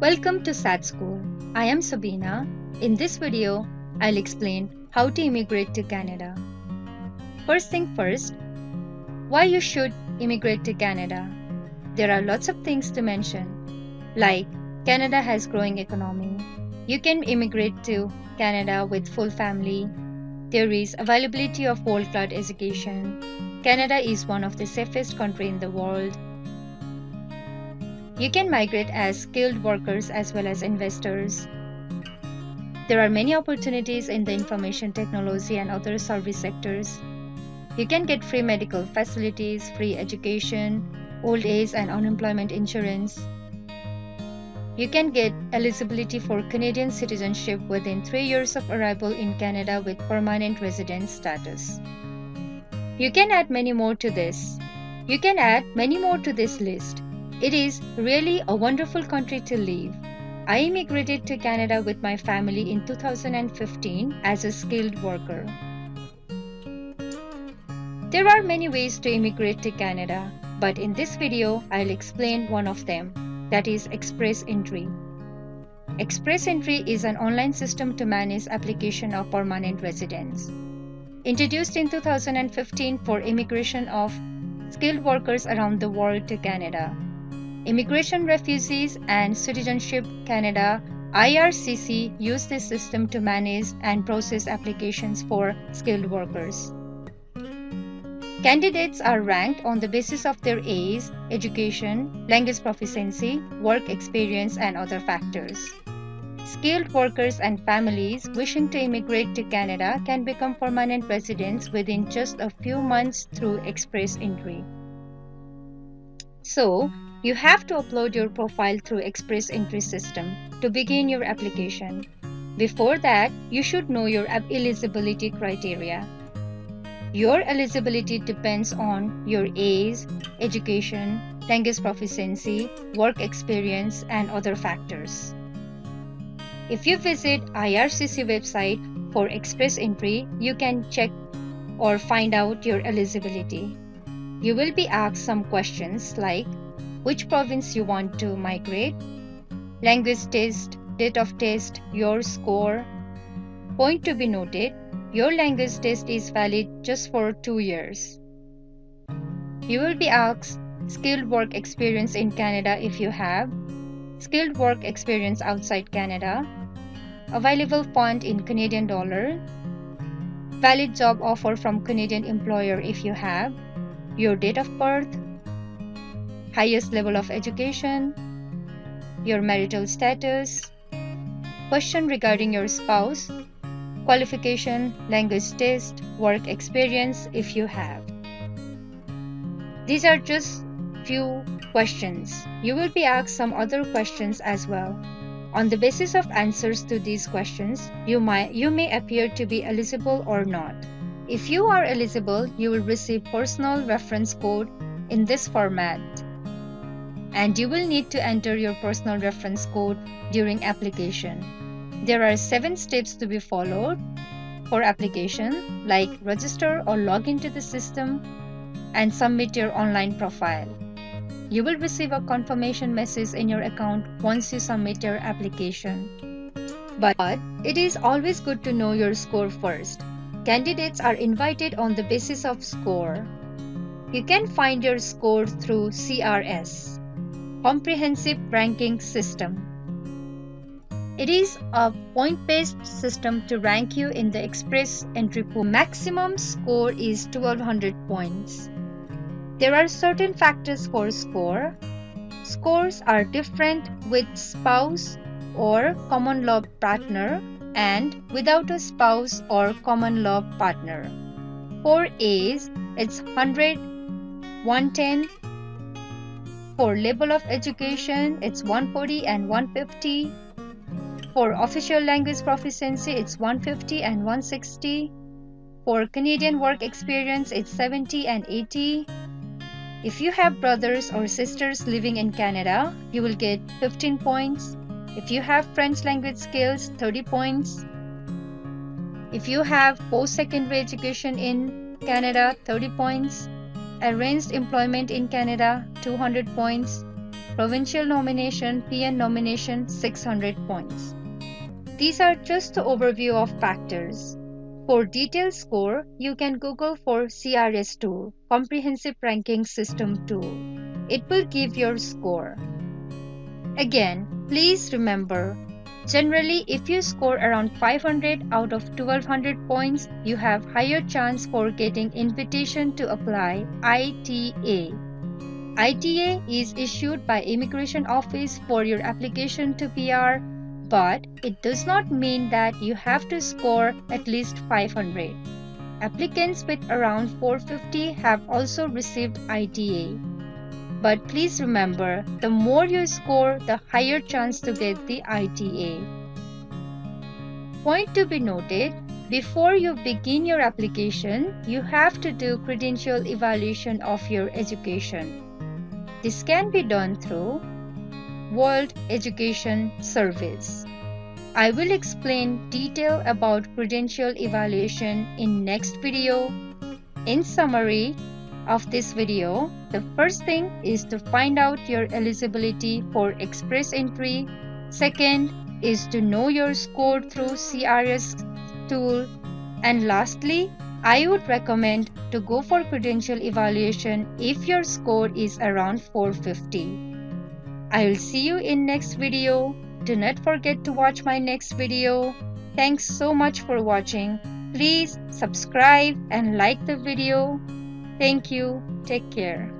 Welcome to SAT School. I am Sabina. In this video, I'll explain how to immigrate to Canada. First thing first, why you should immigrate to Canada. There are lots of things to mention, like Canada has growing economy. You can immigrate to Canada with full family. There is availability of world-class education. Canada is one of the safest countries in the world. You can migrate as skilled workers as well as investors. There are many opportunities in the information technology and other service sectors. You can get free medical facilities, free education, old age and unemployment insurance. You can get eligibility for Canadian citizenship within 3 years of arrival in Canada with permanent residence status. You can add many more to this. List. It is really a wonderful country to live. I immigrated to Canada with my family in 2015 as a skilled worker. There are many ways to immigrate to Canada, but in this video, I'll explain one of them, that is Express Entry. Express Entry is an online system to manage application of permanent residence. Introduced in 2015 for immigration of skilled workers around the world to Canada. Immigration, Refugees and Citizenship Canada (IRCC) use this system to manage and process applications for skilled workers. Candidates are ranked on the basis of their age, education, language proficiency, work experience, and other factors. Skilled workers and families wishing to immigrate to Canada can become permanent residents within just a few months through Express Entry. So, you have to upload your profile through Express Entry system to begin your application. Before that, you should know your eligibility criteria. Your eligibility depends on your age, education, language proficiency, work experience, and other factors. If you visit IRCC website for Express Entry, you can check or find out your eligibility. You will be asked some questions like which province you want to migrate, language test, date of test, your score. Point to be noted, your language test is valid just for 2 years. You will be asked skilled work experience in Canada if you have, skilled work experience outside Canada, available fund in Canadian dollar, valid job offer from Canadian employer if you have, your date of birth, highest level of education, your marital status, question regarding your spouse, qualification, language test, work experience if you have. These are just few questions. You will be asked some other questions as well. On the basis of answers to these questions, you may appear to be eligible or not. If you are eligible, you will receive personal reference code in this format. And you will need to enter your personal reference code during application. There are 7 steps to be followed for application, like register or log into the system and submit your online profile. You will receive a confirmation message in your account once you submit your application. But it is always good to know your score first. Candidates are invited on the basis of score. You can find your score through CRS, Comprehensive Ranking System. It is a point-based system to rank you in the Express Entry pool. Maximum score is 1200 points. There are certain factors for score. Scores are different with spouse or common law partner and without a spouse or common law partner. For age, it's 100, 110. For level of education, it's 140 and 150. For official language proficiency, it's 150 and 160. For Canadian work experience, it's 70 and 80. If you have brothers or sisters living in Canada, you will get 15 points. If you have French language skills, 30 points. If you have post-secondary education in Canada, 30 points. Arranged employment in Canada, 200 points. provincial nomination, PN nomination 600 points. These are just the overview of factors. For detailed score, you can Google for CRS tool, Comprehensive Ranking System tool. It will give your score. Again, please remember, generally if you score around 500 out of 1200 points, you have higher chance for getting invitation to apply ITA. ITA is issued by Immigration Office for your application to PR, but it does not mean that you have to score at least 500. Applicants with around 450 have also received ITA. But please remember, the more you score, the higher chance to get the ITA. Point to be noted, before you begin your application, you have to do credential evaluation of your education. This can be done through World Education Service. I will explain detail about credential evaluation in next video. In summary of this video, the first thing is to find out your eligibility for express entry. Second is to know your score through CRS tool. And lastly, I would recommend to go for credential evaluation if your score is around 450. I will see you in next video. Do not forget to watch my next video. Thanks so much for watching. Please subscribe and like the video. Thank you. Take care.